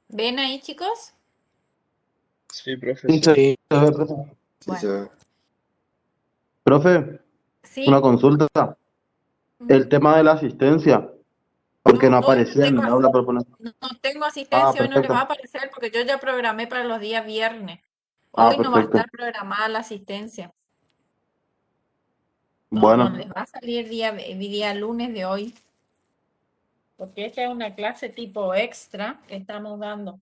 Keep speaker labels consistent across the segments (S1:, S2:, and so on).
S1: ¿Ven ahí, chicos?
S2: Sí, profe,
S3: Sí,
S2: sí.
S3: se ve, profe.
S4: Sí,
S1: Bueno,
S4: se
S3: Profe, una
S1: sí.
S3: consulta. El
S1: Ujú.
S3: tema de la asistencia, porque
S1: No,
S3: no
S1: hoy no
S3: aparecía en
S1: tengo,
S3: el aula para poner.
S1: no tengo
S3: Ah,
S1: asistencia, hoy no les va a
S3: perfecto.
S1: aparecer porque yo ya programé para los días viernes.
S3: Ah,
S1: Hoy no va a
S3: perfecto.
S1: estar programada la asistencia. No, no les
S3: Bueno,
S1: va a salir día lunes de hoy, porque esta es una clase tipo extra que estamos dando.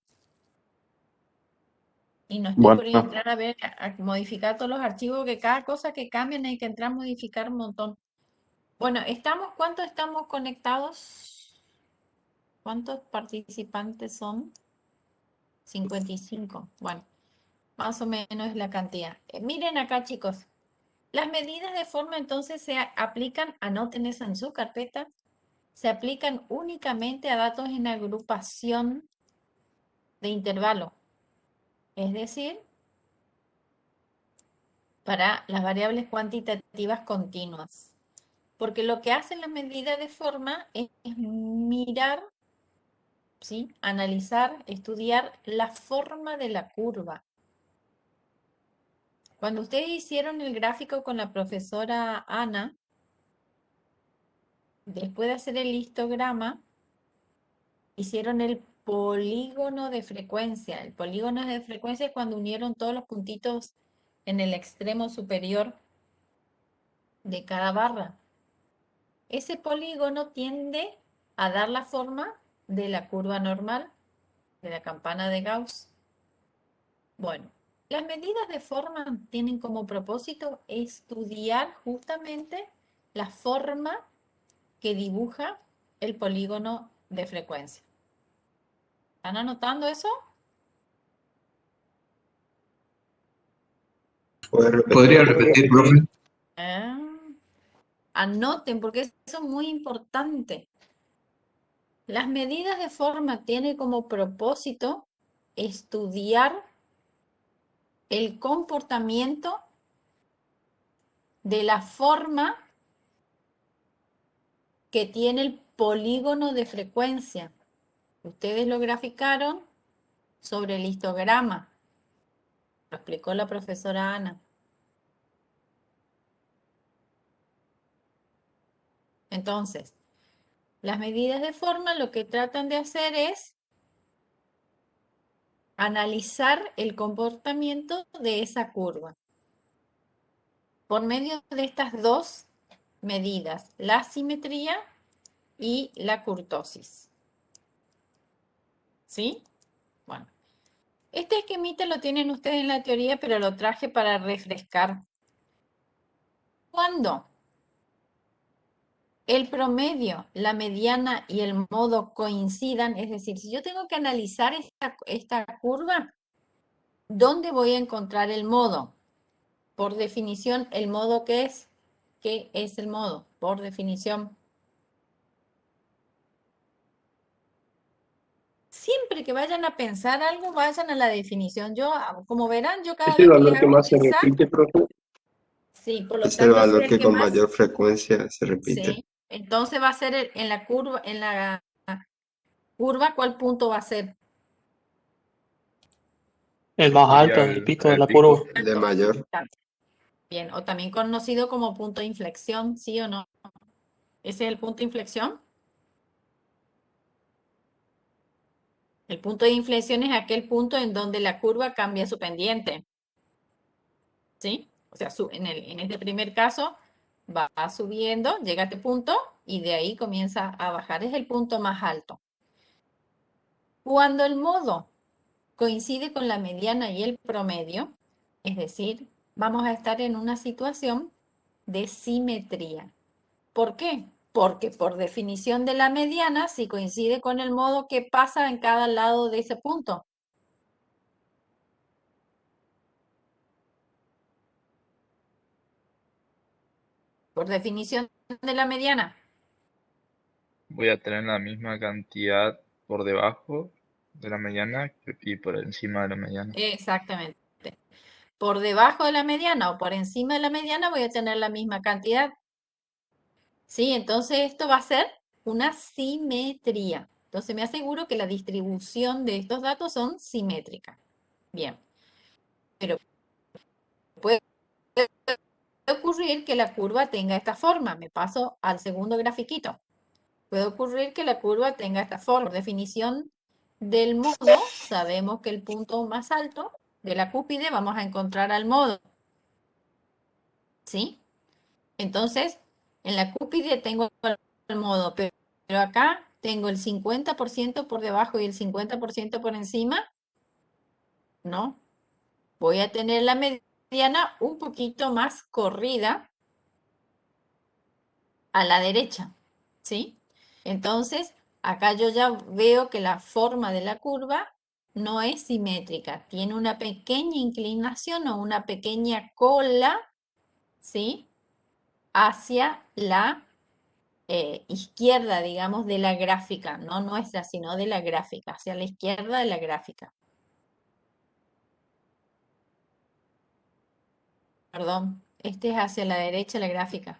S1: Y no estoy por
S3: bueno,
S1: entrar a ver, a modificar todos los archivos, que cada cosa que cambien hay que entrar a modificar un montón. Bueno, ¿cuántos estamos conectados? ¿Cuántos participantes son? 55. Bueno, más o menos es la cantidad. Miren acá, chicos. Las medidas de forma entonces se aplican, anoten eso en su carpeta, se aplican únicamente a datos en agrupación de intervalo. Es decir, para las variables cuantitativas continuas. Porque lo que hacen las medidas de forma es mirar, ¿sí? Analizar, estudiar la forma de la curva. Cuando ustedes hicieron el gráfico con la profesora Ana, después de hacer el histograma, hicieron el polígono de frecuencia. El polígono de frecuencia es cuando unieron todos los puntitos en el extremo superior de cada barra. Ese polígono tiende a dar la forma de la curva normal, de la campana de Gauss. Bueno, las medidas de forma tienen como propósito estudiar justamente la forma que dibuja el polígono de frecuencia. ¿Están anotando eso?
S4: puede
S5: ¿Podría
S4: repetir.
S5: repetir, profe?
S1: Ah, anoten, porque eso es muy importante. Las medidas de forma tienen como propósito estudiar el comportamiento de la forma que tiene el polígono de frecuencia. Ustedes lo graficaron sobre el histograma. Lo explicó la profesora Ana. Entonces, las medidas de forma lo que tratan de hacer es analizar el comportamiento de esa curva por medio de estas dos medidas, la simetría y la curtosis. ¿Sí? Bueno, este esquemita lo tienen ustedes en la teoría, pero lo traje para refrescar. ¿Cuándo el promedio, la mediana y el modo coincidan? Es decir, si yo tengo que analizar esta curva, ¿dónde voy a encontrar el modo? Por definición, ¿el modo qué es? ¿Qué es el modo? Por definición. Siempre que vayan a pensar algo, vayan a la definición. Yo, como verán, yo cada
S2: Es el
S1: vez que les
S2: valor que
S1: hago
S2: más se
S1: pensar,
S2: repite, profe.
S1: sí, por lo
S4: Es el
S1: tanto, ese
S4: valor
S1: es el
S4: que
S1: que
S4: con
S1: más,
S4: mayor frecuencia se repite.
S1: sí. Entonces va a ser en la curva, ¿cuál punto va a ser?
S6: El más alto
S2: Sería
S6: en el pico de
S2: el
S6: la curva.
S2: pico.
S4: El de
S1: Alto.
S4: mayor,
S1: Bien, o también conocido como punto de inflexión, ¿sí o no? ¿Ese es el punto de inflexión? El punto de inflexión es aquel punto en donde la curva cambia su pendiente, ¿sí? O sea, en este primer caso va subiendo, llega a este punto y de ahí comienza a bajar. Es el punto más alto. Cuando el modo coincide con la mediana y el promedio, es decir, vamos a estar en una situación de simetría. ¿Por qué? Porque por definición de la mediana, si coincide con el modo, ¿qué pasa en cada lado de ese punto? Por definición de la mediana.
S2: Voy a tener la misma cantidad por debajo de la mediana y por encima de la mediana.
S1: Exactamente. Por debajo de la mediana o por encima de la mediana voy a tener la misma cantidad. ¿Sí? Entonces esto va a ser una simetría. Entonces me aseguro que la distribución de estos datos son simétricas. Bien, pero puede ocurrir que la curva tenga esta forma. Me paso al segundo grafiquito. Puede ocurrir que la curva tenga esta forma. Por definición del modo, sabemos que el punto más alto de la cúspide vamos a encontrar al modo. ¿Sí? Entonces, en la cúspide tengo el modo, pero acá tengo el 50% por debajo y el 50% por encima. No. Voy a tener la mediana un poquito más corrida a la derecha. ¿Sí? Entonces, acá yo ya veo que la forma de la curva no es simétrica. Tiene una pequeña inclinación o una pequeña cola, ¿sí? Hacia la izquierda, digamos, de la gráfica, no nuestra, sino de la gráfica, hacia la izquierda de la gráfica. Perdón, este es hacia la derecha de la gráfica.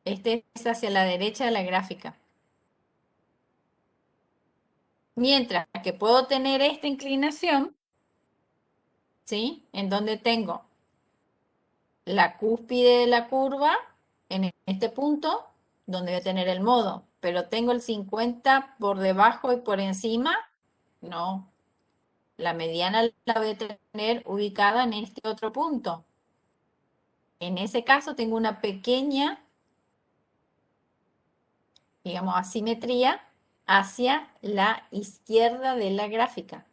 S1: Este es hacia la derecha de la gráfica. Mientras que puedo tener esta inclinación, ¿sí? En donde tengo la cúspide de la curva en este punto, donde voy a tener el modo, pero tengo el 50 por debajo y por encima, no. La mediana la voy a tener ubicada en este otro punto. En ese caso tengo una pequeña, digamos, asimetría hacia la izquierda de la gráfica.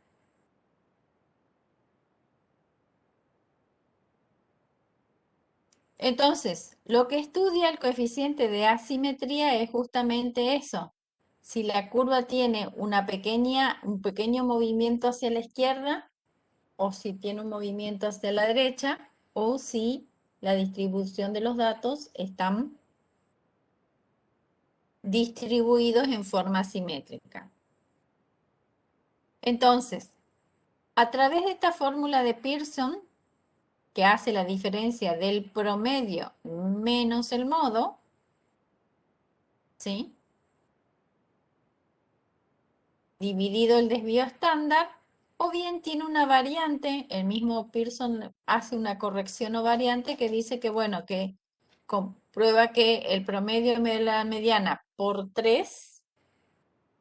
S1: Entonces, lo que estudia el coeficiente de asimetría es justamente eso. Si la curva tiene un pequeño movimiento hacia la izquierda, o si tiene un movimiento hacia la derecha, o si la distribución de los datos están distribuidos en forma simétrica. Entonces, a través de esta fórmula de Pearson, que hace la diferencia del promedio menos el modo, ¿sí? Dividido el desvío estándar, o bien tiene una variante, el mismo Pearson hace una corrección o variante que dice que, bueno, que comprueba que el promedio de la mediana por 3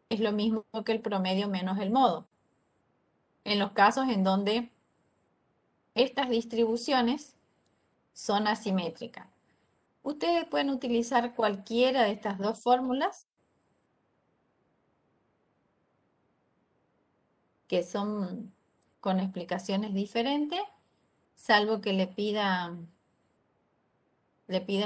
S1: es lo mismo que el promedio menos el modo. En los casos en donde estas distribuciones son asimétricas. Ustedes pueden utilizar cualquiera de estas dos fórmulas, que son con explicaciones diferentes, salvo que le pidan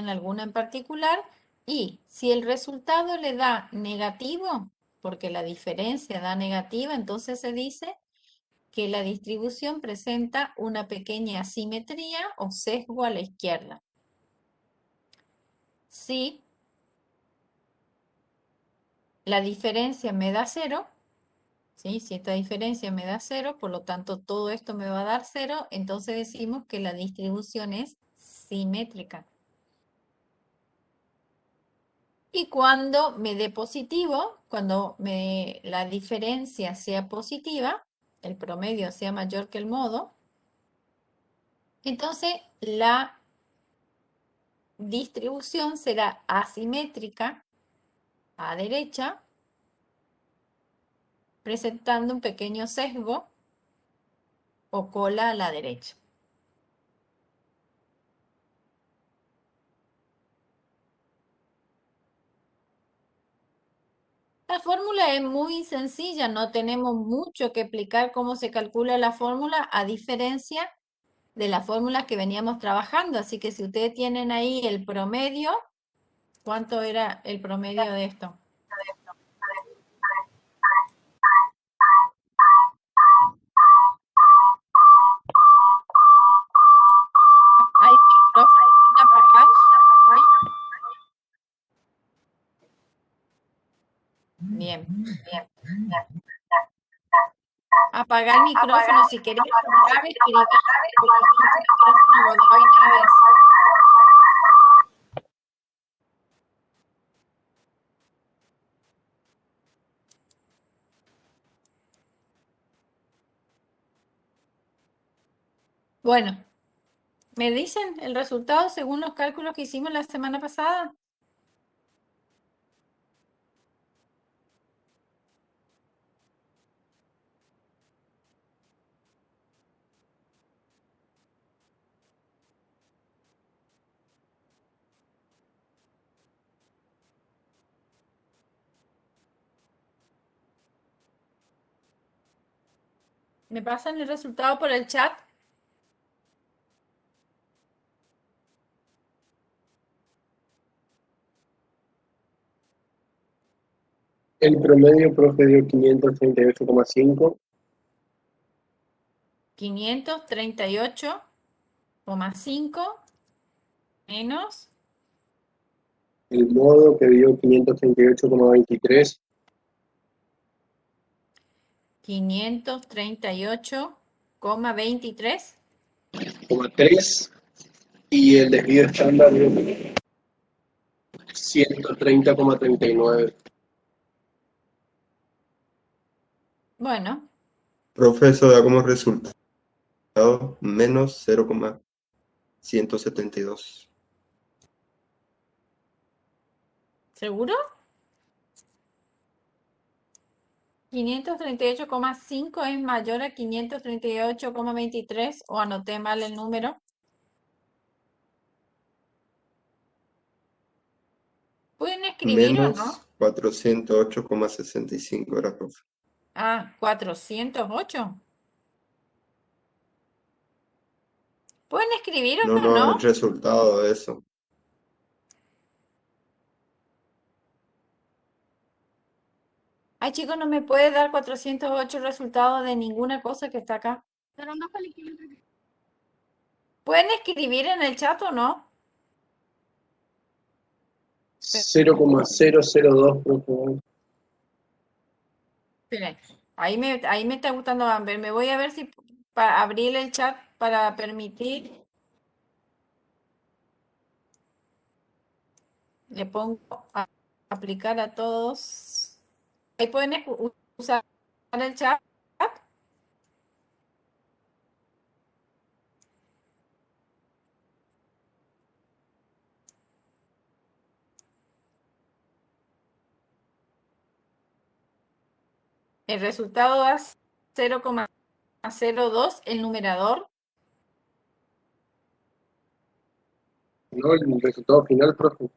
S1: alguna en particular. Y si el resultado le da negativo, porque la diferencia da negativa, entonces se dice que la distribución presenta una pequeña asimetría o sesgo a la izquierda. Si la diferencia me da 0, ¿sí? Si esta diferencia me da 0, por lo tanto todo esto me va a dar 0, entonces decimos que la distribución es simétrica. Y cuando me dé positivo, cuando la diferencia sea positiva, el promedio sea mayor que el modo, entonces la distribución será asimétrica a derecha, presentando un pequeño sesgo o cola a la derecha. La fórmula es muy sencilla, no tenemos mucho que explicar cómo se calcula la fórmula, a diferencia de las fórmulas que veníamos trabajando. Así que si ustedes tienen ahí el promedio, ¿cuánto era el promedio de esto? ¿Hay micrófono sin apagar? ¿Hoy? Bien. Apagar el micrófono si querés hablar, escribir, porque este micrófono Godoy Naves. Bueno, ¿me dicen el resultado según los cálculos que hicimos la semana pasada? ¿Me pasan el resultado por el chat?
S5: El promedio, profe, dio 538,5.
S1: 538,5 menos
S5: El modo, que dio 538,23.
S1: 538,23.
S5: 3. Y el desvío estándar dio 130,39.
S1: Bueno,
S4: Profe, eso da como resultado menos 0,172.
S1: ¿seguro? 538,5 es mayor a 538,23 o anoté mal el número. ¿Pueden escribir o no?
S4: Menos 408,65 era, profe.
S1: Ah, 408. ¿Pueden escribir
S4: No,
S1: o
S4: no, el
S1: no?
S4: resultado de eso.
S1: Ay, chicos, no me puede dar 408 resultados de ninguna cosa que está acá. ¿Pueden escribir en el chat o no?
S5: 0,002, profe.
S1: Esperen, ahí me está gustando Amber. Me voy a ver si para abrir el chat para permitir. Le pongo a aplicar a todos. Ahí pueden usar el chat. El resultado da 0,02 el numerador.
S5: No, el resultado final, profe.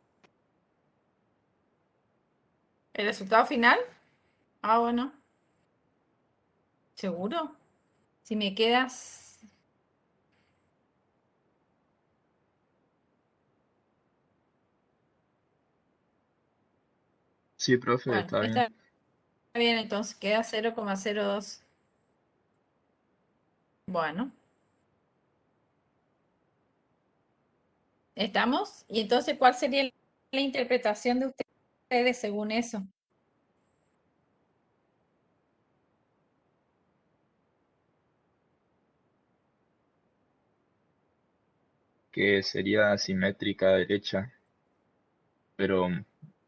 S1: El resultado final. Ah, bueno. ¿Seguro? Si me quedas.
S2: Sí, profe,
S1: Bueno,
S2: está bien.
S1: está bien, entonces queda 0,02. Bueno, ¿estamos? Y entonces, ¿cuál sería la interpretación de ustedes según eso?
S2: Que sería simétrica derecha, pero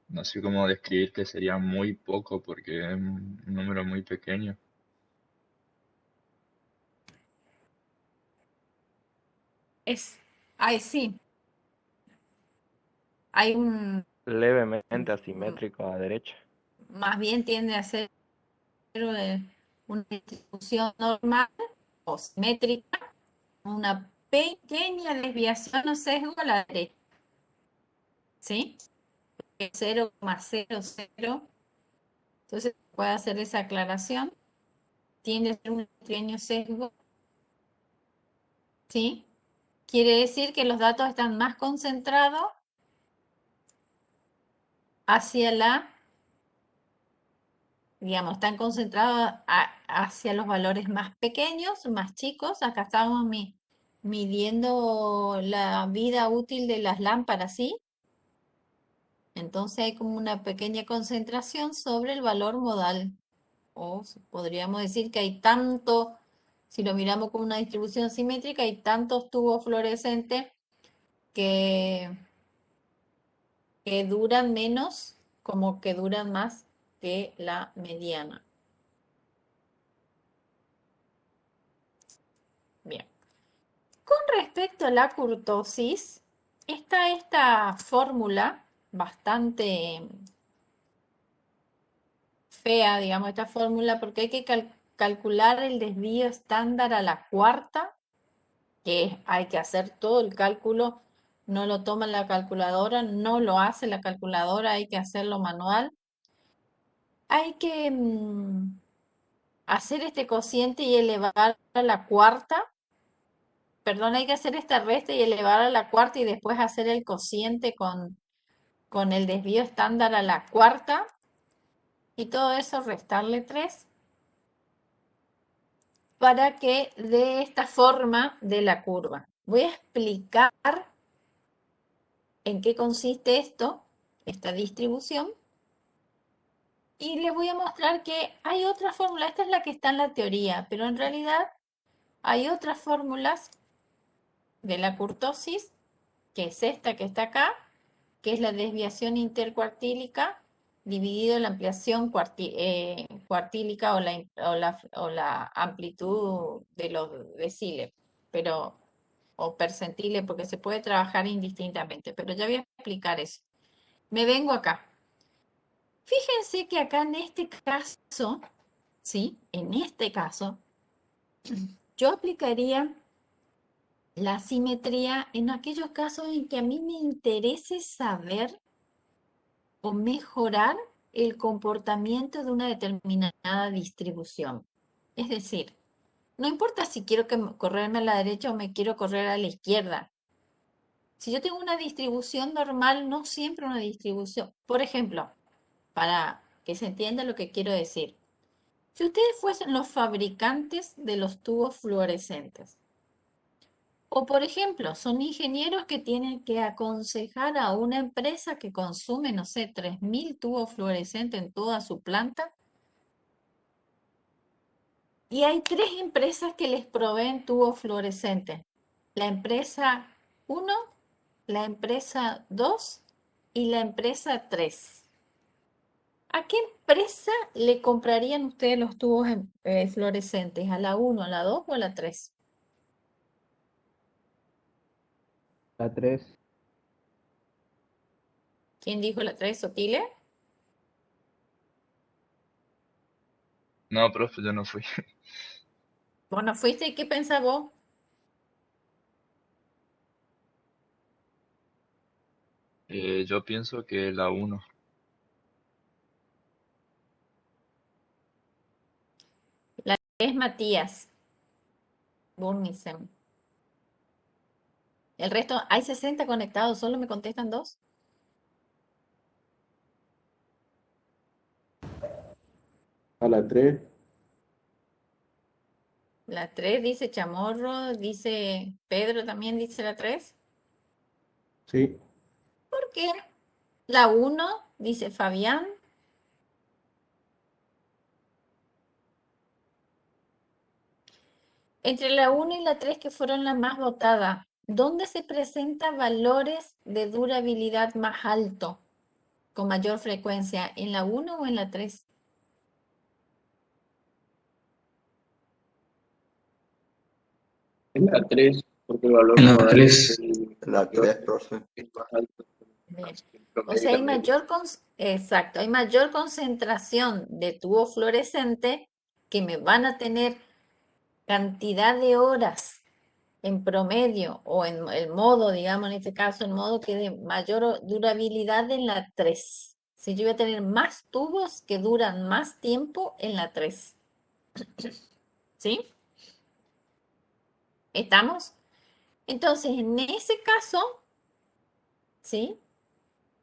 S2: no sé cómo describir que sería muy poco porque es un número muy pequeño.
S1: Ay, sí, hay
S6: Levemente asimétrico a la derecha.
S1: más bien tiende a ser una distribución normal o simétrica, una pequeña desviación o sesgo a la derecha, ¿sí? 0,00. Entonces, puede hacer esa aclaración. Tiende a ser un pequeño sesgo, ¿sí? Quiere decir que los datos están más concentrados hacia digamos, están concentrados hacia los valores más pequeños, más chicos. Acá estamos midiendo la vida útil de las lámparas, ¿sí? Entonces hay como una pequeña concentración sobre el valor modal. O podríamos decir que hay tanto, si lo miramos como una distribución simétrica, hay tantos tubos fluorescentes que, que duran menos como que duran más que la mediana. Bien. Respecto a la kurtosis, está esta fórmula bastante fea, digamos, esta fórmula, porque hay que calcular el desvío estándar a la cuarta, hay que hacer todo el cálculo, no lo toma la calculadora, no lo hace la calculadora, hay que hacerlo manual. Hay que hacer este cociente y elevar a la cuarta. Perdón, hay que hacer esta resta y elevar a la cuarta y después hacer el cociente con el desvío estándar a la cuarta. Y todo eso restarle 3 para que dé esta forma de la curva. Voy a explicar en qué consiste esto, esta distribución, y les voy a mostrar que hay otra fórmula. Esta es la que está en la teoría, pero en realidad hay otras fórmulas de la kurtosis, que es esta que está acá, que es la desviación intercuartílica dividido en la ampliación cuartílica o la amplitud de los deciles, o percentiles, porque se puede trabajar indistintamente, pero ya voy a explicar eso. Me vengo acá. Fíjense que acá en este caso, ¿sí? En este caso, yo aplicaría la simetría en aquellos casos en que a mí me interese saber o mejorar el comportamiento de una determinada distribución. Es decir, no importa si quiero correrme a la derecha o me quiero correr a la izquierda. Si yo tengo una distribución normal, no siempre una distribución. Por ejemplo, para que se entienda lo que quiero decir. Si ustedes fuesen los fabricantes de los tubos fluorescentes, o por ejemplo, son ingenieros que tienen que aconsejar a una empresa que consume, no sé, 3.000 tubos fluorescentes en toda su planta, y hay 3 empresas que les proveen tubos fluorescentes. La empresa 1, la empresa 2 y la empresa 3. ¿A qué empresa le comprarían ustedes los tubos fluorescentes? ¿A la 1, a la 2 o a la 3?
S6: La 3.
S1: ¿Quién dijo la 3, Sotile?
S2: No, profe, yo no fui.
S1: ¿Vos no fuiste? ¿Y qué pensás vos?
S2: Yo pienso que la uno.
S1: La 3, Matías Burnisen. El resto, hay 60 conectados, solo me contestan 2.
S4: A la 3,
S1: La 3 dice Chamorro, dice Pedro también dice la 3.
S4: sí.
S1: ¿Por qué? La 1 dice Fabián. Entre la 1 y la 3 que fueron las más votadas, ¿dónde se presentan valores de durabilidad más alto, con mayor frecuencia? ¿En la 1 o en la 3?
S5: En la 3, porque el valor
S3: En la
S5: modal es
S3: 3.
S5: el
S3: La 3, profe.
S5: más alto.
S1: Bien.
S5: El
S1: O
S5: promedio
S1: sea, hay
S5: también.
S1: exacto, hay mayor concentración de tubo fluorescente que me van a tener cantidad de horas en promedio o en el modo, digamos, en este caso, en modo que de mayor durabilidad en la 3. Si yo voy a tener más tubos que duran más tiempo en la 3. ¿Sí? ¿Estamos? Entonces, en ese caso, ¿sí?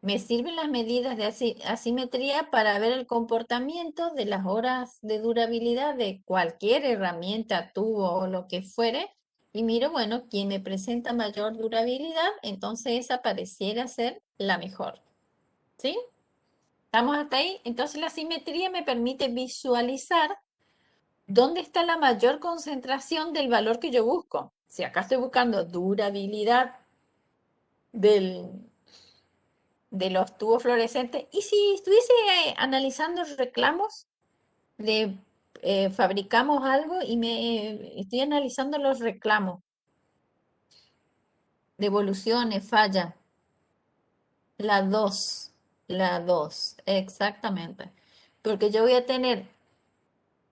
S1: Me sirven las medidas de asimetría para ver el comportamiento de las horas de durabilidad de cualquier herramienta, tubo o lo que fuere. Y miro, bueno, quien me presenta mayor durabilidad, entonces esa pareciera ser la mejor. ¿Sí? ¿Estamos hasta ahí? Entonces la simetría me permite visualizar dónde está la mayor concentración del valor que yo busco. Si acá estoy buscando durabilidad del, de los tubos fluorescentes. Y si estuviese analizando reclamos, fabricamos algo y me estoy analizando los reclamos. Devoluciones, falla. La 2, exactamente. Porque yo voy a tener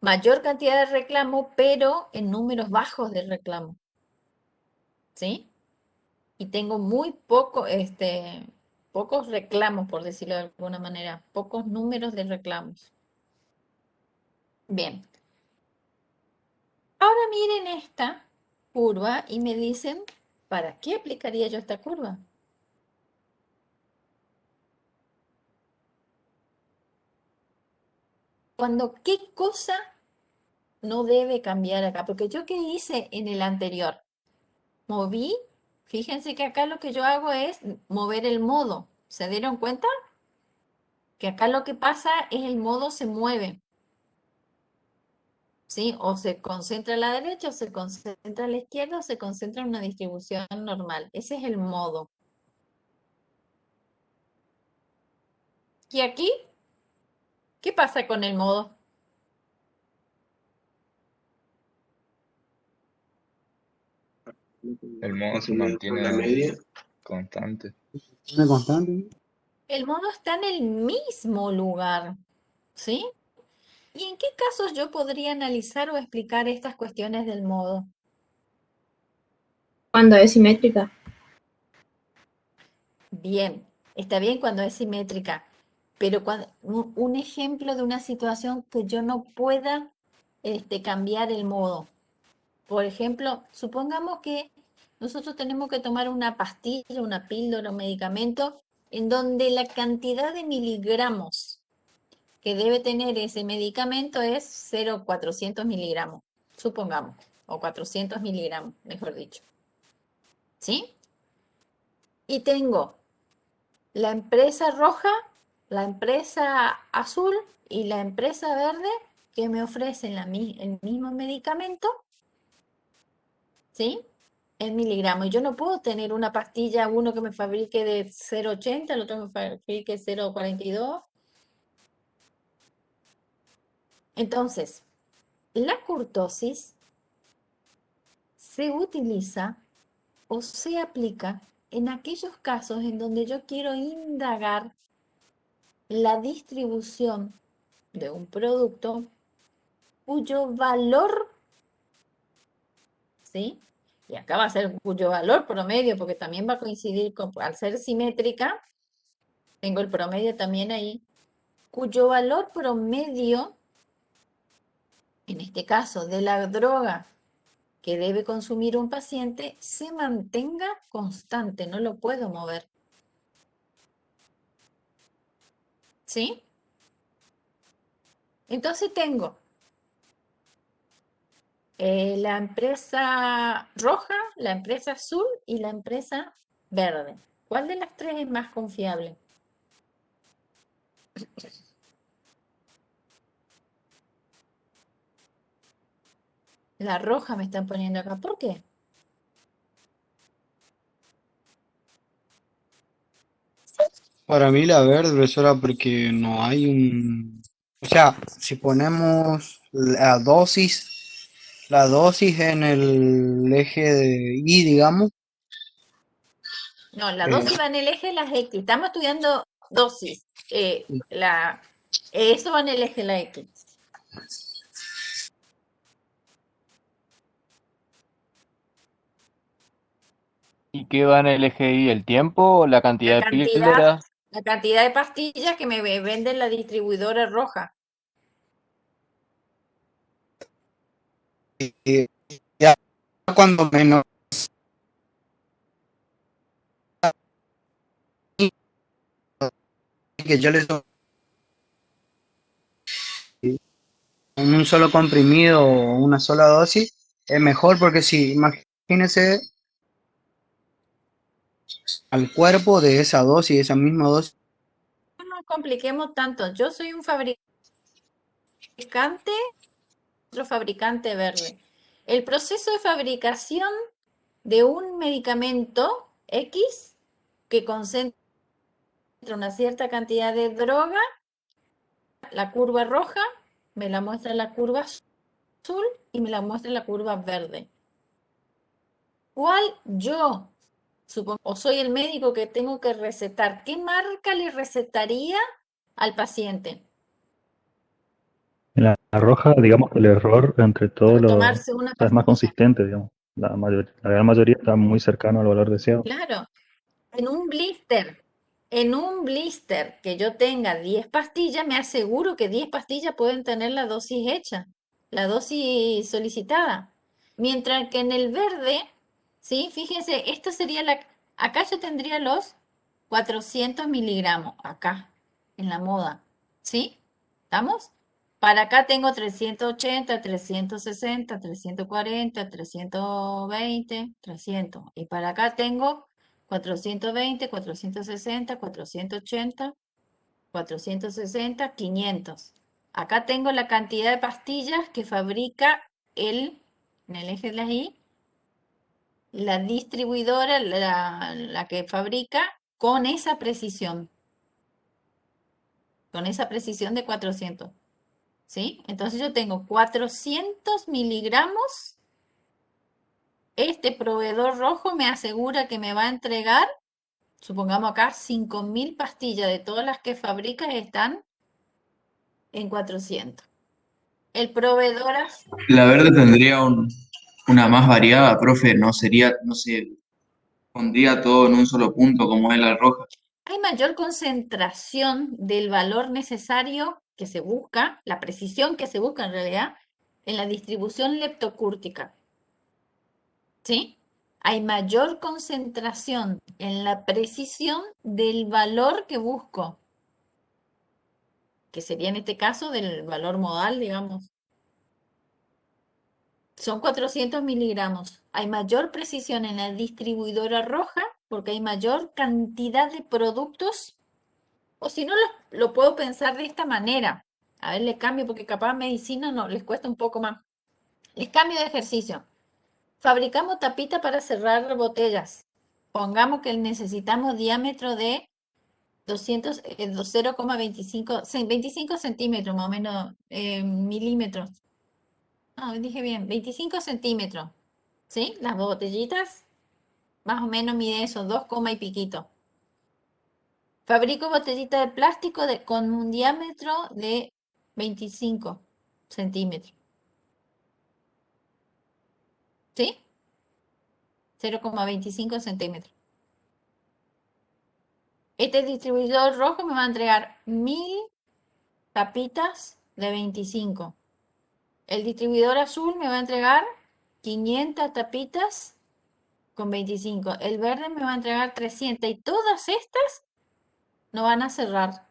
S1: mayor cantidad de reclamo, pero en números bajos de reclamo, ¿sí? Y tengo muy pocos reclamos, por decirlo de alguna manera, pocos números de reclamos. Bien, ahora miren esta curva y me dicen, ¿para qué aplicaría yo esta curva? Cuando, ¿qué cosa no debe cambiar acá? Porque yo qué hice en el anterior, moví, fíjense que acá lo que yo hago es mover el modo. ¿Se dieron cuenta? Que acá lo que pasa es el modo se mueve, ¿sí? O se concentra a la derecha, o se concentra a la izquierda, o se concentra en una distribución normal. Ese es el modo. ¿Y aquí? ¿Qué pasa con el modo?
S2: El modo se
S4: Asumiendo con la
S2: mantiene
S4: media.
S2: constante.
S6: Una constante.
S1: El modo está en el mismo lugar, ¿sí? ¿Y en qué casos yo podría analizar o explicar estas cuestiones del modo?
S7: Cuando es simétrica.
S1: Bien, está bien cuando es simétrica, pero un ejemplo de una situación que yo no pueda cambiar el modo. Por ejemplo, supongamos que nosotros tenemos que tomar una pastilla, una píldora, un medicamento, en donde la cantidad de miligramos que debe tener ese medicamento es 0,400 miligramos, supongamos, o 400 miligramos, mejor dicho. ¿Sí? Y tengo la empresa roja, la empresa azul y la empresa verde que me ofrecen el mismo medicamento, ¿sí? En miligramos. Y yo no puedo tener una pastilla, uno que me fabrique de 0,80, el otro me fabrique 0,42. Entonces, la curtosis se utiliza o se aplica en aquellos casos en donde yo quiero indagar la distribución de un producto cuyo valor, ¿sí? Y acá va a ser cuyo valor promedio, porque también va a coincidir al ser simétrica, tengo el promedio también ahí, cuyo valor promedio, en este caso de la droga que debe consumir un paciente, se mantenga constante, no lo puedo mover. ¿Sí? Entonces tengo la empresa roja, la empresa azul y la empresa verde. ¿Cuál de las tres es más confiable? La roja me están poniendo acá. ¿Por qué?
S8: Para mí la verde, profesora, porque no hay un... O sea, si ponemos la dosis en el eje de Y, digamos,
S1: No, la
S8: eh,
S1: dosis va en el eje de las X. Estamos estudiando dosis. Eso va en el eje de la X.
S9: ¿Y qué va en el eje Y? ¿El tiempo? ¿La
S1: La
S9: cantidad de
S1: cantidad,
S9: píldoras?
S1: la cantidad de pastillas que me vende la distribuidora roja.
S8: eh, ya cuando menos que yo les doy en un solo comprimido o una sola dosis, es mejor porque si, imagínese al cuerpo de esa dosis, esa misma dosis.
S1: No nos compliquemos tanto. Yo soy un fabricante, otro fabricante verde. El proceso de fabricación de un medicamento X que concentra una cierta cantidad de droga, la curva roja me la muestra la curva azul y me la muestra la curva verde. ¿Cuál yo O soy el médico que tengo que recetar. ¿Qué marca le recetaría al paciente
S7: En la roja, digamos que el error entre todos
S1: para
S7: los, o
S1: tomarse una
S7: sea, es más
S1: pastilla?
S7: consistente, digamos. La gran mayoría está muy cercano al valor deseado.
S1: Claro, en un blister que yo tenga 10 pastillas, me aseguro que 10 pastillas pueden tener la dosis hecha, la dosis solicitada. Mientras que en el verde, ¿sí? Fíjense, esto sería acá yo tendría los 400 miligramos, acá, en la moda, ¿sí? ¿Estamos? Para acá tengo 380, 360, 340, 320, 300. Y para acá tengo 420, 460, 480, 460, 500. Acá tengo la cantidad de pastillas que fabrica en el eje de la Y, la distribuidora, la que fabrica con esa precisión de 400. ¿Sí? Entonces yo tengo 400 miligramos. Este proveedor rojo me asegura que me va a entregar, supongamos acá, 5.000 pastillas de todas las que fabrica están en 400. El proveedor
S5: La verde tendría una más variada, profe, no se pondría todo en un solo punto como es la roja.
S1: hay mayor concentración del valor necesario que se busca, la precisión que se busca en realidad, en la distribución leptocúrtica. ¿Sí? Hay mayor concentración en la precisión del valor que busco, que sería en este caso del valor modal, digamos. Son 400 miligramos. Hay mayor precisión en la distribuidora roja porque hay mayor cantidad de productos. O si no, lo puedo pensar de esta manera. A ver, le cambio porque capaz medicina no, les cuesta un poco más. Les cambio de ejercicio. Fabricamos tapita para cerrar botellas. Pongamos que necesitamos diámetro de 0,25 25 centímetros, más o menos, milímetros. No, dije bien, 25 centímetros. ¿Sí? Las botellitas, más o menos mide eso, 2, y piquito. Fabrico botellita de plástico con un diámetro de 25 centímetros. ¿Sí? 0,25 centímetros. Este distribuidor rojo me va a entregar 1000 tapitas de 25. El distribuidor azul me va a entregar 500 tapitas con 25. El verde me va a entregar 300. Y todas estas no van a cerrar.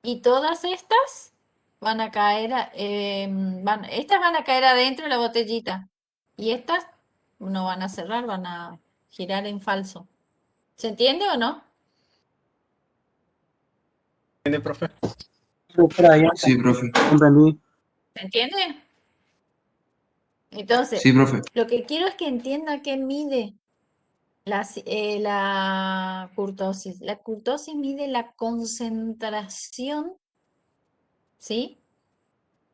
S1: Y todas estas van a caer, estas van a caer adentro de la botellita. Y estas no van a cerrar, van a girar en falso. ¿Se entiende o no?
S4: ¿Entiende, profe?
S8: Espera, ya
S5: Sí, profe.
S8: entendí.
S1: ¿Se entiende? Entonces,
S5: Sí, profe.
S1: lo que quiero es que entienda qué mide la curtosis. La curtosis mide la concentración, ¿sí?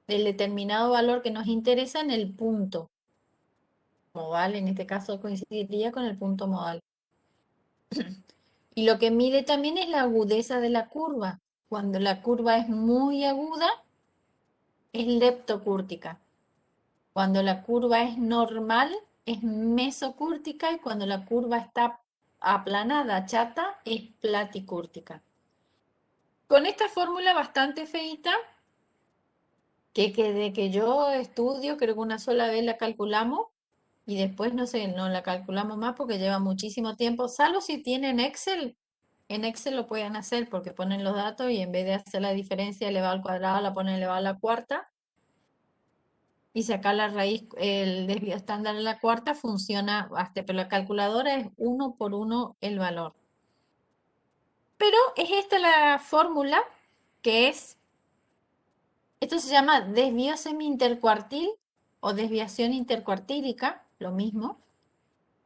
S1: Del determinado valor que nos interesa en el punto modal. En este caso coincidiría con el punto modal. Y lo que mide también es la agudeza de la curva. Cuando la curva es muy aguda, es leptocúrtica. Cuando la curva es normal, es mesocúrtica, y cuando la curva está aplanada, chata, es platicúrtica. Con esta fórmula bastante feita, que de que yo estudio, creo que una sola vez la calculamos y después no sé, no la calculamos más porque lleva muchísimo tiempo, salvo si tienen Excel. En Excel lo pueden hacer porque ponen los datos y en vez de hacer la diferencia elevado al cuadrado, la ponen elevado a la cuarta. Y sacar la raíz, el desvío estándar de la cuarta funciona, pero la calculadora es 1 por 1 el valor. Pero es esta la fórmula que esto se llama desvío semi-intercuartil o desviación intercuartílica, lo mismo,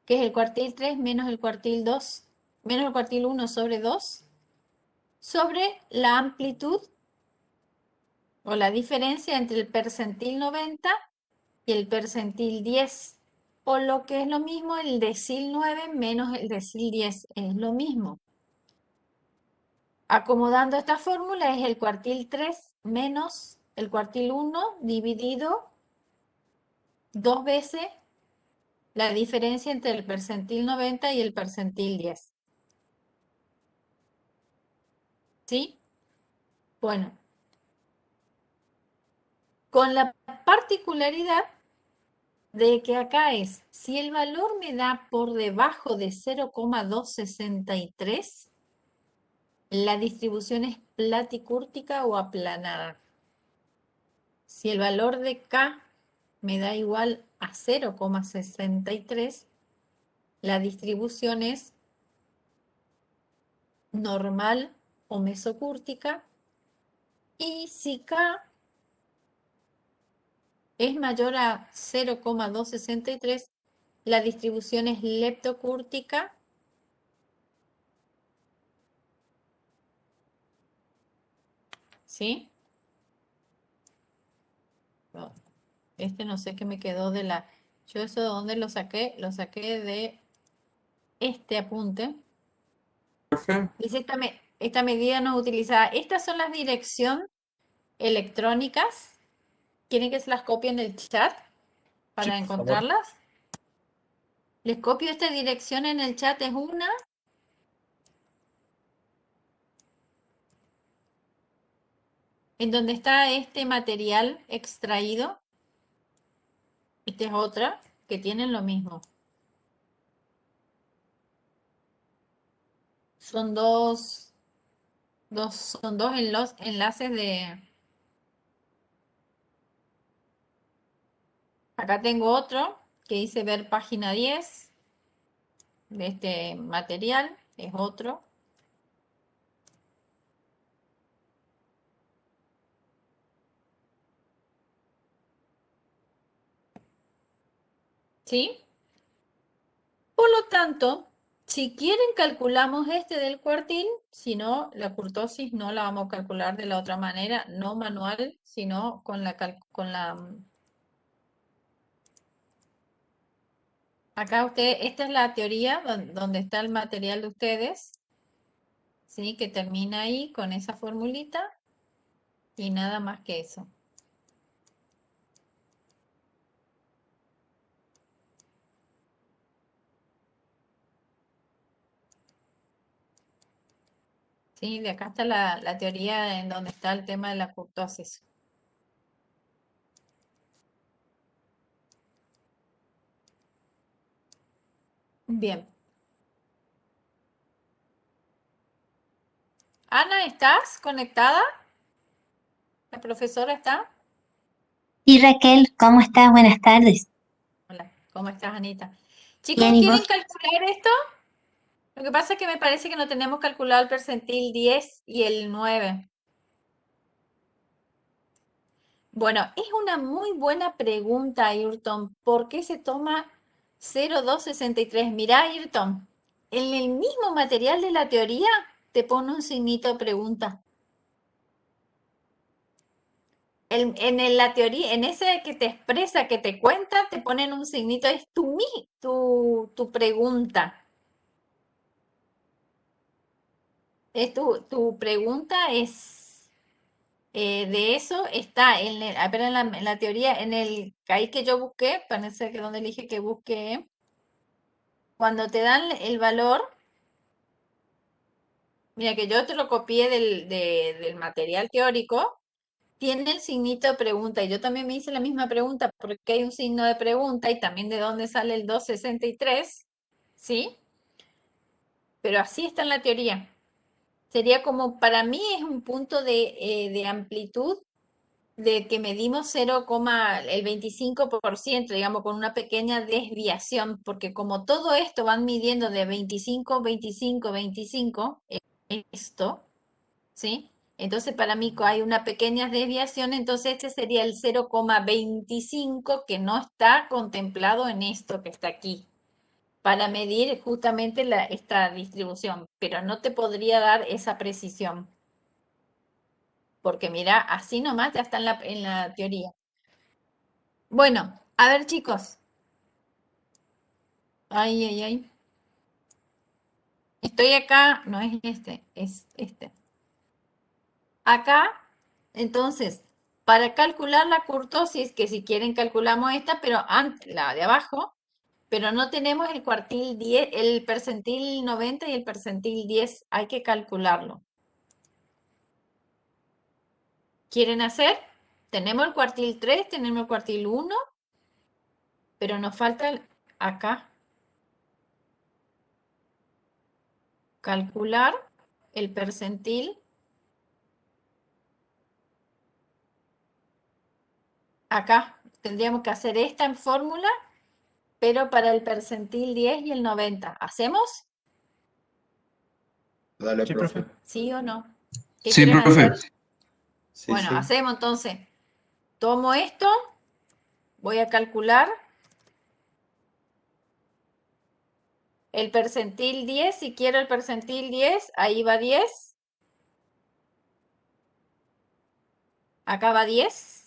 S1: que es el cuartil 3 menos el cuartil 2, menos el cuartil 1 sobre 2, sobre la amplitud o la diferencia entre el percentil 90 y el percentil 10. O lo que es lo mismo, el decil 9 menos el decil 10, es lo mismo. Acomodando esta fórmula es el cuartil 3 menos el cuartil 1 dividido 2 veces la diferencia entre el percentil 90 y el percentil 10. ¿Sí? Bueno, con la particularidad de que acá es, si el valor me da por debajo de 0,263, la distribución es platicúrtica o aplanada. Si el valor de K me da igual a 0,63, la distribución es normal o mesocúrtica. Y si K es mayor a 0,263, la distribución es leptocúrtica. ¿Sí? No, este no sé qué me quedó de la... Yo eso de dónde lo saqué de este apunte. Dice, esta medida no es utilizada. Estas son las direcciones electrónicas. ¿Quieren que se las copie en el chat para
S7: Por favor.
S1: encontrarlas? Les copio esta dirección en el chat, es una. En donde está este material extraído. Esta es otra, que tienen lo mismo. Son dos enlaces de... Acá tengo otro que dice ver página 10 de este material, es otro. ¿Sí? Por lo tanto, si quieren calculamos este del cuartil, si no, la curtosis no la vamos a calcular de la otra manera, no manual, sino con la... Acá esta es la teoría donde está el material de ustedes, ¿sí? Que termina ahí con esa formulita y nada más que eso. Sí, de acá está la teoría en donde está el tema de la curtosis. Bien. Ana, ¿estás conectada? ¿La profesora está?
S10: Y Raquel, ¿cómo estás? Buenas tardes.
S1: Hola, ¿cómo estás, Anita? Chicos,
S10: Bien, ¿y
S1: ¿quieren
S10: vos?
S1: calcular esto? Lo que pasa es que me parece que no tenemos calculado el percentil 10 y el 9. Bueno, es una muy buena pregunta, Ayrton. ¿Por qué se toma 0,263? Mirá, Ayrton, en el mismo material de la teoría te pone un signito de pregunta. La teoría, en ese que te expresa, que te cuenta, te ponen un signito, es tu pregunta. Tu pregunta es de eso está pero en la teoría, ahí que yo busqué, parece que donde elige que busque, cuando te dan el valor, mira que yo te lo copié del material teórico, tiene el signito de pregunta, y yo también me hice la misma pregunta, porque hay un signo de pregunta y también de dónde sale el 263, ¿sí? Pero así está en la teoría. Sería como, para mí es un punto de amplitud de que medimos el 25%, digamos, con una pequeña desviación, porque como todo esto van midiendo de 25, 25, 25, esto, ¿sí? Entonces para mí hay una pequeña desviación, entonces este sería el 0,25 que no está contemplado en esto que está aquí, para medir justamente esta distribución, pero no te podría dar esa precisión. Porque mira, así nomás ya está en la teoría. Bueno, a ver chicos, Ay, ay, ay. Estoy acá, no es este, es este. Acá, entonces, para calcular la kurtosis, que si quieren calculamos esta, pero antes, la de abajo, pero no tenemos el cuartil 10, el percentil 90 y el percentil 10, hay que calcularlo. ¿Quieren hacer? Tenemos el cuartil 3, tenemos el cuartil 1, pero nos falta acá calcular el percentil. Acá tendríamos que hacer esta en fórmula, pero para el percentil 10 y el 90. ¿Hacemos?
S4: Dale,
S6: Sí,
S4: profe.
S6: profe.
S1: ¿Sí o no? ¿Qué
S5: Sí,
S1: quieren
S5: profe.
S1: hacer?
S4: Sí,
S1: Bueno,
S4: sí.
S1: hacemos entonces. Tomo esto, voy a calcular el percentil 10. Si quiero el percentil 10, ahí va 10. Acá va 10.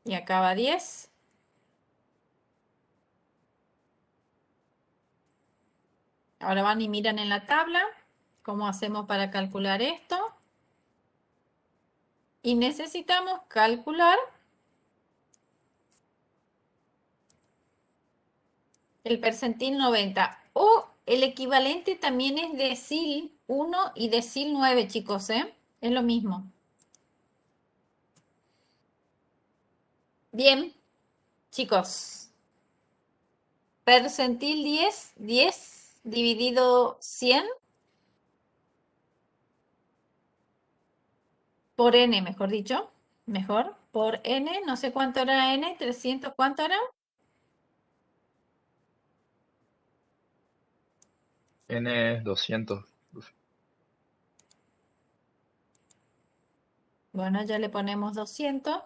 S1: Y acá va 10. Ahora van y miran en la tabla cómo hacemos para calcular esto. Y necesitamos calcular el percentil 90. O el equivalente también es decil 1 y decil 9, chicos, ¿eh? Es lo mismo. Bien, chicos. Percentil 10, 10 dividido 100 por n, mejor dicho. Mejor, por n, no sé cuánto era n, 300, ¿cuánto era?
S2: N es 200.
S1: Bueno, ya le ponemos 200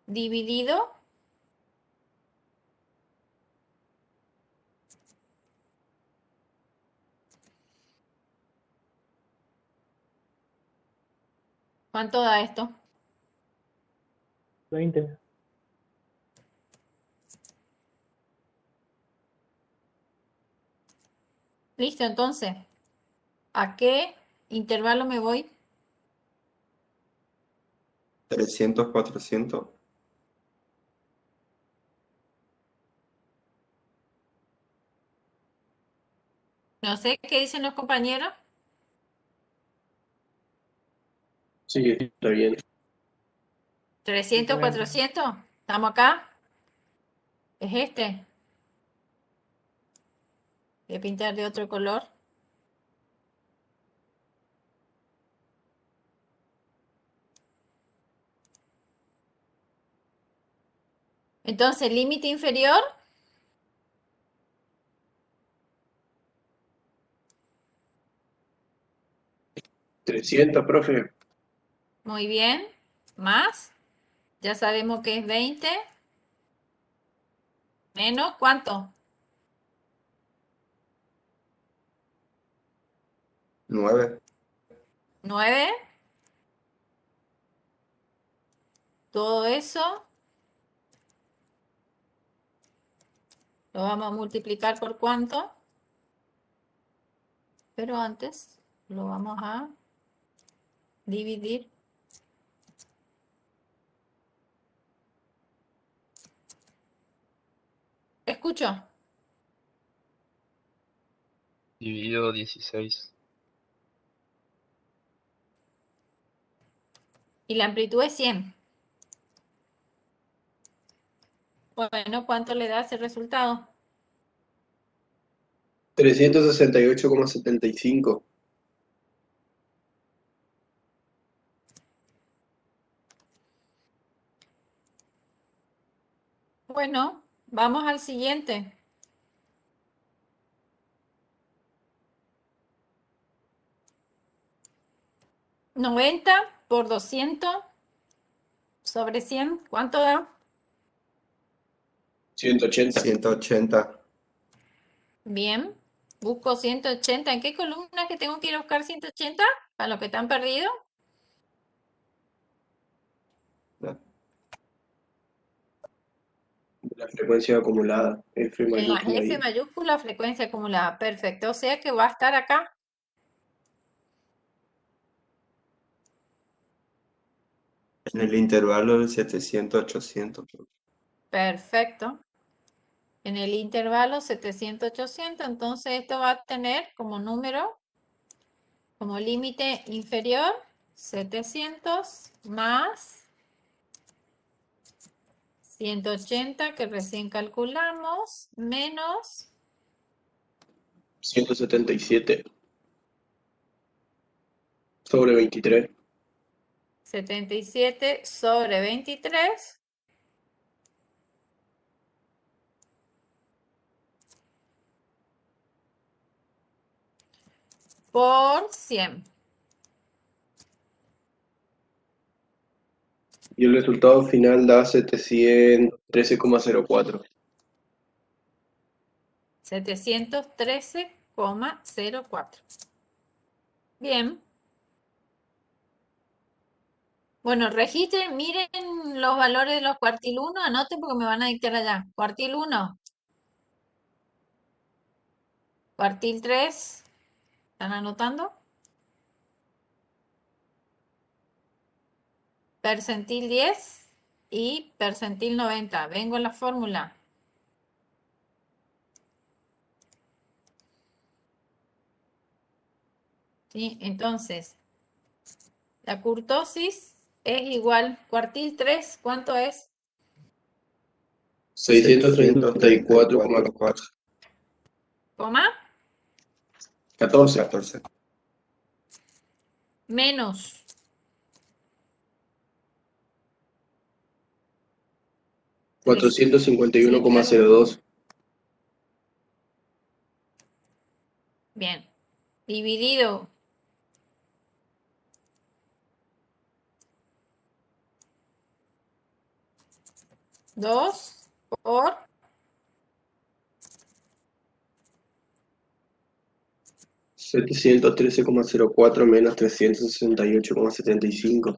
S1: dividido. ¿Cuánto da esto?
S6: 20.
S1: Listo, entonces, ¿a qué intervalo me voy?
S4: 300, 400.
S1: No sé qué dicen los compañeros.
S4: Sí, está bien.
S1: 300,
S6: Bueno,
S1: 400. ¿Estamos acá? ¿Es este? Voy a pintar de otro color. Entonces, límite inferior.
S4: 300, profe.
S1: Muy bien. Más. Ya sabemos que es 20. Menos, ¿cuánto?
S4: 9.
S1: 9. Todo eso lo vamos a multiplicar por cuánto. Pero antes lo vamos a dividir. Escucho.
S2: Dividido 16.
S1: Y la amplitud es 100. Bueno, ¿cuánto le da ese resultado?
S4: 368,75.
S1: Bueno, vamos al siguiente. 90 por 200 sobre 100, ¿cuánto da?
S4: 180. 180.
S1: Bien, busco 180. ¿En qué columna que tengo que ir a buscar 180? Para los que están perdidos.
S4: La frecuencia acumulada, F
S1: En la
S4: mayúscula
S1: F
S4: I.
S1: mayúscula, frecuencia acumulada. Perfecto. O sea que va a estar acá.
S4: En el intervalo del 700-800.
S1: Perfecto. En el intervalo 700-800, entonces esto va a tener como número, como límite inferior, 700 más 180 que recién calculamos, menos
S4: 177 sobre 23.
S1: 77 sobre 23 por 100.
S4: Y el resultado final da 713,04.
S1: 713,04. Bien. Bueno, registren, miren los valores de los cuartil 1, anoten porque me van a dictar allá. Cuartil 1, cuartil 3, ¿están anotando? Percentil 10 y percentil 90. Vengo en la fórmula. ¿Sí? Entonces, la kurtosis es igual, cuartil 3, ¿cuánto es?
S4: 634,4.
S1: ¿Coma?
S4: 14.
S1: Menos
S4: 451,02.
S1: Bien. Dividido. Dos por
S4: 713,04 menos 368,75.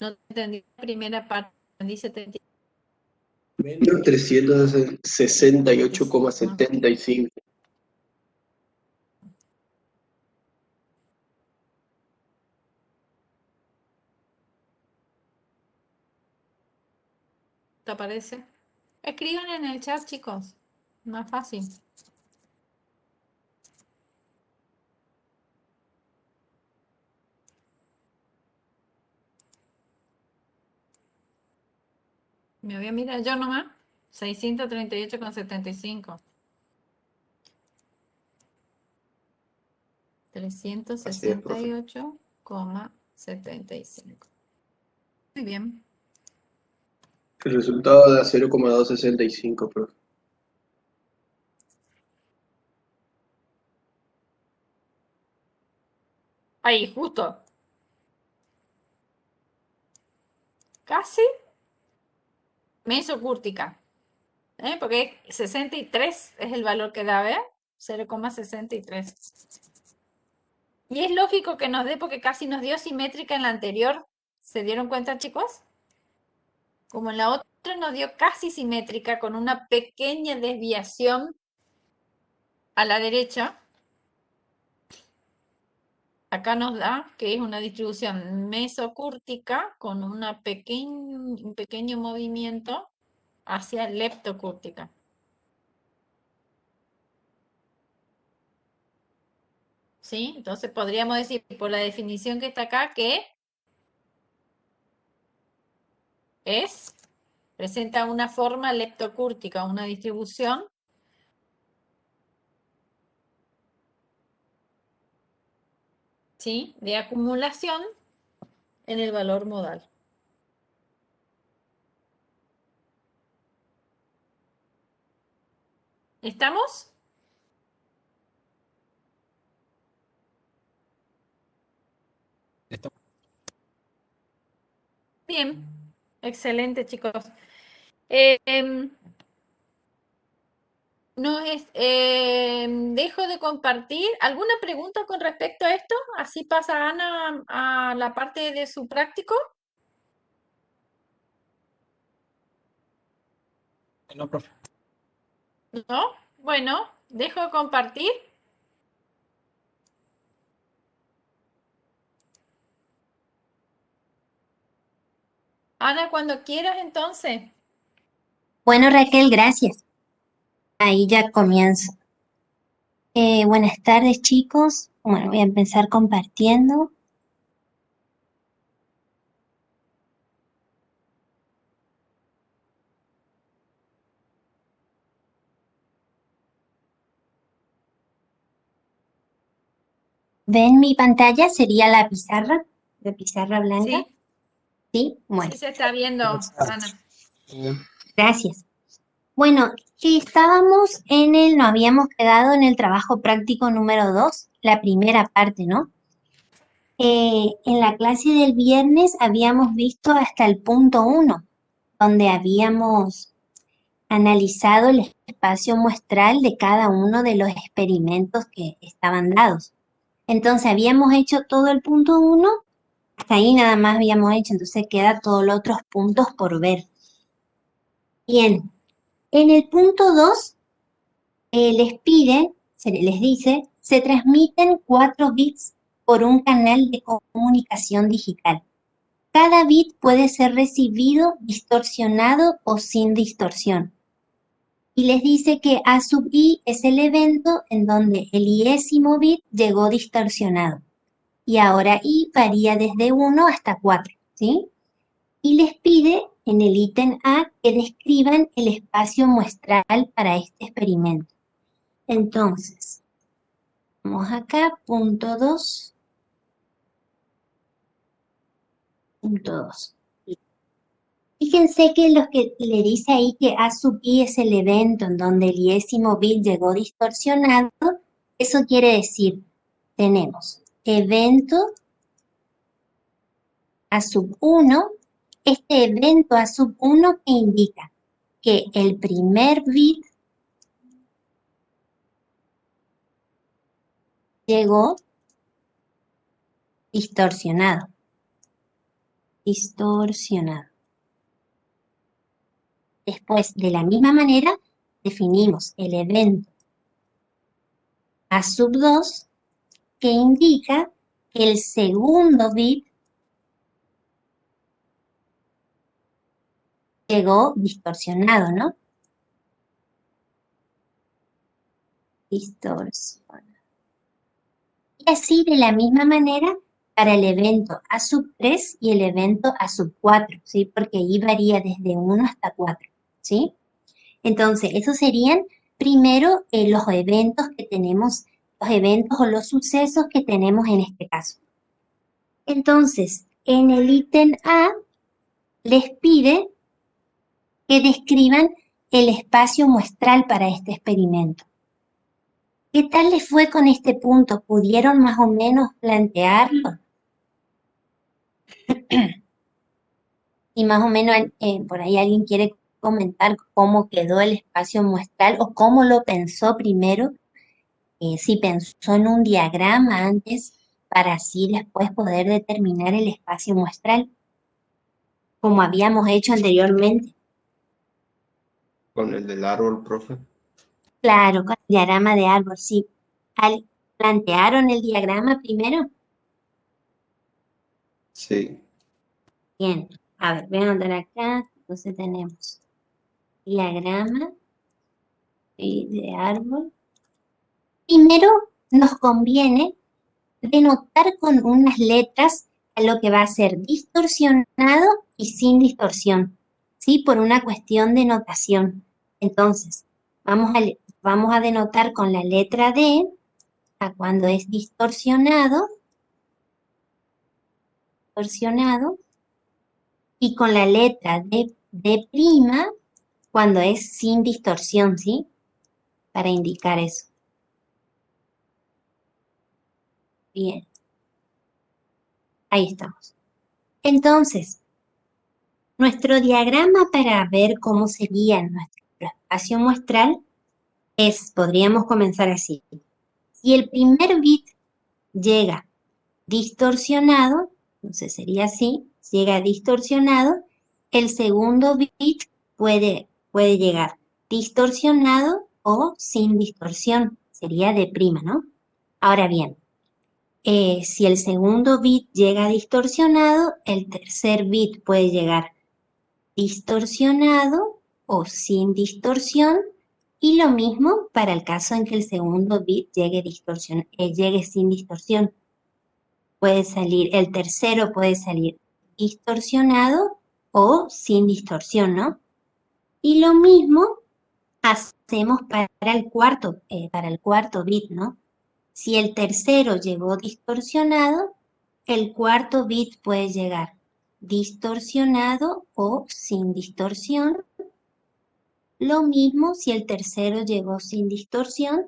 S1: no entendí la primera parte, entendí 70.
S4: Menos 368,75.
S1: ¿Te aparece? Escriban en el chat, chicos. Más fácil. Me voy a mirar yo nomás. 638,75. 368,75. Muy bien.
S4: El resultado da 0,265, profe.
S1: Ahí, justo. Casi mesocúrtica. Porque 63 es el valor que da, ¿ver? 0,63. Y es lógico que nos dé porque casi nos dio simétrica en la anterior. ¿Se dieron cuenta, chicos? Como en la otra nos dio casi simétrica con una pequeña desviación a la derecha. Acá nos da que es una distribución mesocúrtica con un pequeño movimiento hacia leptocúrtica. ¿Sí? Entonces podríamos decir por la definición que está acá que presenta una forma leptocúrtica, una distribución ¿sí? De acumulación en el valor modal. ¿Estamos? Bien, excelente chicos. Dejo de compartir. ¿Alguna pregunta con respecto a esto? Así pasa Ana a la parte de su práctico.
S6: No, profe.
S1: ¿No? Bueno, dejo de compartir. Ana, cuando quieras, entonces.
S10: Bueno, Raquel, gracias. Ahí ya comienzo. Buenas tardes, chicos. Bueno, voy a empezar compartiendo. ¿Ven mi pantalla? ¿Sería la pizarra blanca?
S1: Sí,
S10: Sí, bueno,
S1: sí se está viendo, Ana.
S10: gracias. Bueno, nos habíamos quedado en el trabajo práctico número 2, la primera parte, ¿no? En la clase del viernes habíamos visto hasta el punto 1, donde habíamos analizado el espacio muestral de cada uno de los experimentos que estaban dados. Entonces habíamos hecho todo el punto 1, hasta ahí nada más habíamos hecho, entonces queda todos los otros puntos por ver. Bien, en el punto 2 les dice, se transmiten 4 bits por un canal de comunicación digital. Cada bit puede ser recibido distorsionado o sin distorsión. Y les dice que A sub i es el evento en donde el iésimo bit llegó distorsionado. Y ahora i varía desde 1 hasta 4, ¿sí? Y les pide en el ítem A que describan el espacio muestral para este experimento. Entonces, vamos acá, punto 2. Punto 2. Fíjense que lo que le dice ahí que A sub i es el evento en donde el iésimo bit llegó distorsionado, eso quiere decir, tenemos evento A sub 1, este evento A sub 1 que indica que el primer bit llegó distorsionado. Después, de la misma manera, definimos el evento A sub 2 que indica que el segundo bit llegó distorsionado, ¿no? Distorsionado. Y así, de la misma manera, para el evento A sub 3 y el evento A sub 4, ¿sí? Porque ahí varía desde 1 hasta 4, ¿sí? Entonces, esos serían primero los eventos que tenemos, los eventos o los sucesos que tenemos en este caso. Entonces, en el ítem A les pide que describan el espacio muestral para este experimento. ¿Qué tal les fue con este punto? ¿Pudieron más o menos plantearlo? Y más o menos por ahí alguien quiere comentar cómo quedó el espacio muestral o cómo lo pensó primero, si pensó en un diagrama antes para así después poder determinar el espacio muestral, como habíamos hecho anteriormente.
S4: Con el del árbol, profe.
S10: Claro, con el diagrama de árbol, sí. ¿Plantearon el diagrama primero?
S4: Sí.
S10: Bien, a ver, voy a anotar acá. Entonces tenemos diagrama de árbol. Primero nos conviene denotar con unas letras a lo que va a ser distorsionado y sin distorsión, ¿sí? Por una cuestión de notación. Entonces, vamos a denotar con la letra D a cuando es distorsionado, y con la letra D' cuando es sin distorsión, ¿sí? Para indicar eso. Bien. Ahí estamos. Entonces, nuestro diagrama para ver cómo sería nuestro espacio muestral Podríamos comenzar así. Si el primer bit llega distorsionado, entonces sería así, llega distorsionado, el segundo bit puede llegar distorsionado o sin distorsión, sería de prima, ¿no? Ahora bien, si el segundo bit llega distorsionado, el tercer bit puede llegar distorsionado o sin distorsión, y lo mismo para el caso en que el segundo bit llegue sin distorsión. El tercero puede salir distorsionado o sin distorsión, ¿no? Y lo mismo hacemos para el cuarto bit, ¿no? Si el tercero llegó distorsionado, el cuarto bit puede llegar distorsionado o sin distorsión. Lo mismo si el tercero llegó sin distorsión,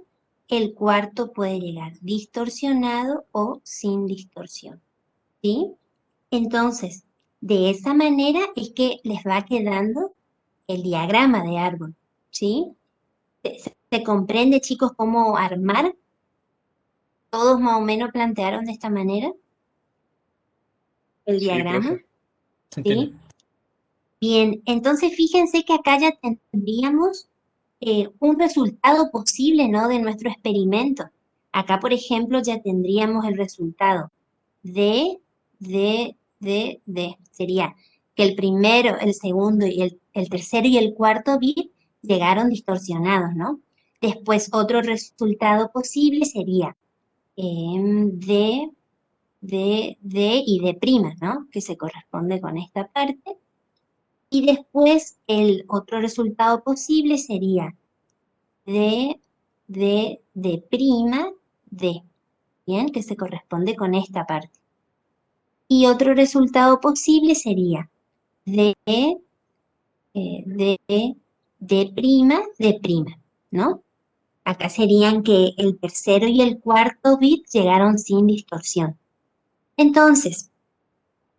S10: el cuarto puede llegar distorsionado o sin distorsión, ¿sí? Entonces, de esa manera es que les va quedando el diagrama de árbol, ¿sí? ¿Se comprende, chicos, cómo armar? ¿Todos más o menos plantearon de esta manera el
S2: Sí,
S10: diagrama?
S2: profe.
S1: Se entiende.
S10: ¿Sí? Bien, entonces fíjense que acá ya tendríamos un resultado posible, ¿no?, de nuestro experimento. Acá, por ejemplo, ya tendríamos el resultado de. Sería que el primero, el segundo y el tercero y el cuarto bit llegaron distorsionados, ¿no? Después, otro resultado posible sería D y D', ¿no? Que se corresponde con esta parte. Y después, el otro resultado posible sería D, D', D, ¿bien? Que se corresponde con esta parte. Y otro resultado posible sería D, D', ¿no? Acá serían que el tercero y el cuarto bit llegaron sin distorsión. Entonces,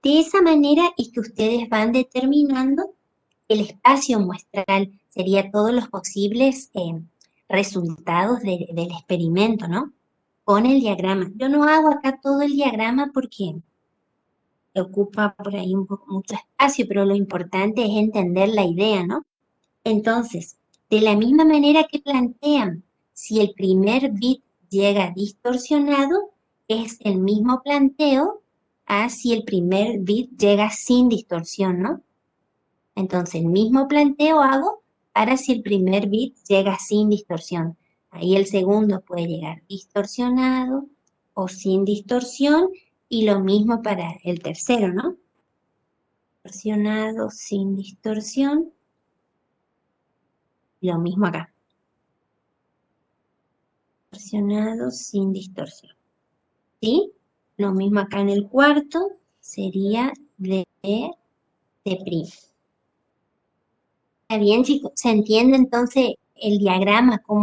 S10: de esa manera es que ustedes van determinando el espacio muestral, sería todos los posibles resultados del experimento, ¿no? Con el diagrama. Yo no hago acá todo el diagrama porque ocupa por ahí mucho espacio, pero lo importante es entender la idea, ¿no? Entonces, de la misma manera que plantean, si el primer bit llega distorsionado, es el mismo planteo a si el primer bit llega sin distorsión, ¿no? Entonces, el mismo planteo hago para si el primer bit llega sin distorsión. Ahí el segundo puede llegar distorsionado o sin distorsión, y lo mismo para el tercero, ¿no? Distorsionado, sin distorsión. Lo mismo acá. Distorsionado, sin distorsión. ¿Sí? Lo mismo acá en el cuarto, sería D'. ¿Está bien, chicos? ¿Se entiende entonces el diagrama, cómo